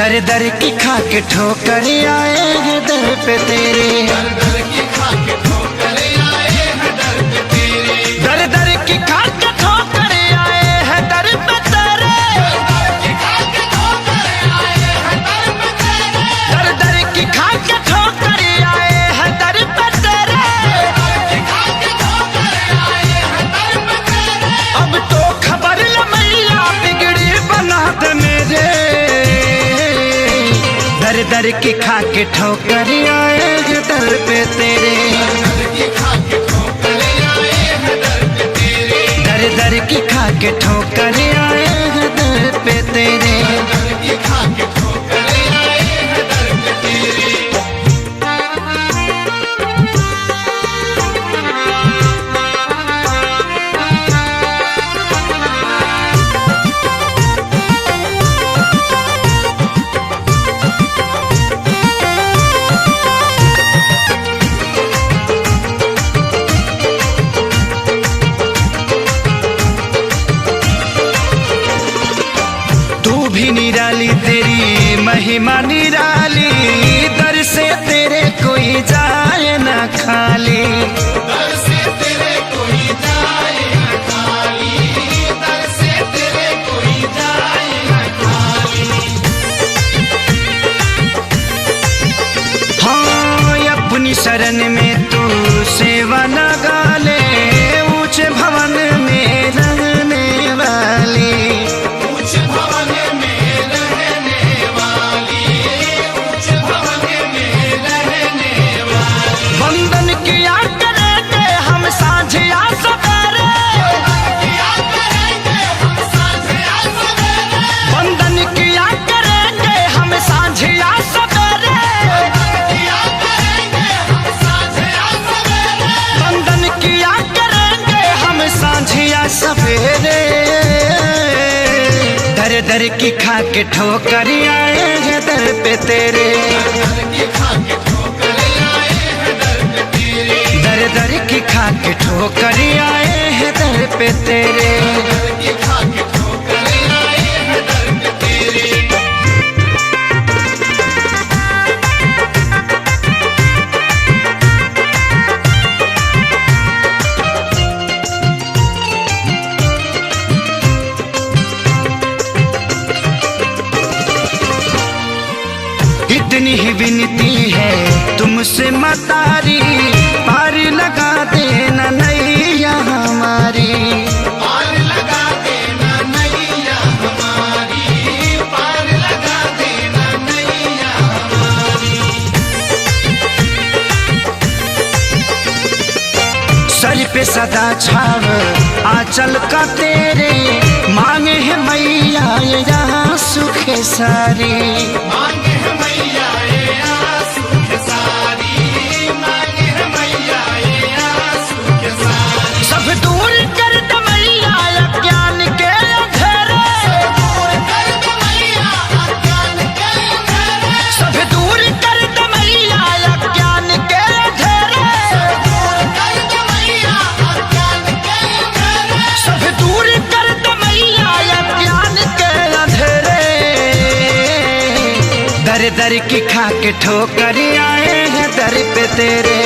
दर दर की खा के ठोकर आए हैं दर पे तेरे, दर दर की खा के ठोकर आए हैं दर पे तेरे, दर दर की खा के ठोकर आए हैं दर पे तेरे, दर की खा के ठोकर आए हैं दर पे तेरे, दर दर की खा के ठोकर आए हैं दर पे तेरे, दर की खा के ठोकर आए हैं दर पे तेरे। अब तो खबर ल मैया बिगड़ी बना दे मेरे, दर दर की खा के ठोकर आए हैं दर पे तेरे, दर की खा के ठोकर आए हैं दर पे तेरे, दर दर की खा के ठोकर आए हैं दर पे तेरे। दर की खा के ठोकर आए हैं दर पे तेरे। तू भी निराली तेरी महिमा निराली, दर से तेरे कोई जाए ना खाली, दर से तेरे कोई जाए न खाली, दर से तेरे कोई जाए न खाली। हाँ अपनी शरण में तू सेवा लगा ले, ऊंचे भवन में रहने वाली, ऊंच भवन में रहने वाली, ऊंच भवन में रहने वाली। वंदन किया करेंगे हम सांझिया सवेरे, किया करेंगे हम सांझिया सवेरे, वंदन किया करेंगे हम सांझिया सवेरे, किया करेंगे हम सांझिया सवेरे, वंदन किया करेंगे हम सांझिया सवेरे, दर दर की खा के ठोकर आए हैं दर पे तेरे, दर की खा के ठोकर आए हैं दर पे तेरे, दर दर की खा के ठोकर आए हैं दर पे तेरे। दर की खा के ठोकर आए हैं दर पे तेरे। इतनी ही विनती है तुमसे मतारी, पार लगा देना नैया हमारी, पार लगा देना नैया हमारी, पार लगा देना नैया हमारी। सर पे सदा छाव आंचल का तेरे, मांगे है मैया यहाँ सुख सारी, मांगे है मैया ये आंसू के सारी, मांगे है मैया ये आंसू के सारी। सब दूर कर दे मैया अज्ञान के अंधेरे, दूर कर दे मैया अज्ञान के अंधेरे, सब दूर कर दे मैया अज्ञान के अंधेरे, दूर कर दे मैया अज्ञान के अंधेरे, सब दूर कर दे मैया अज्ञान के अंधेरे, दर दर की खा के ठोकर आए हैं दर पे तेरे,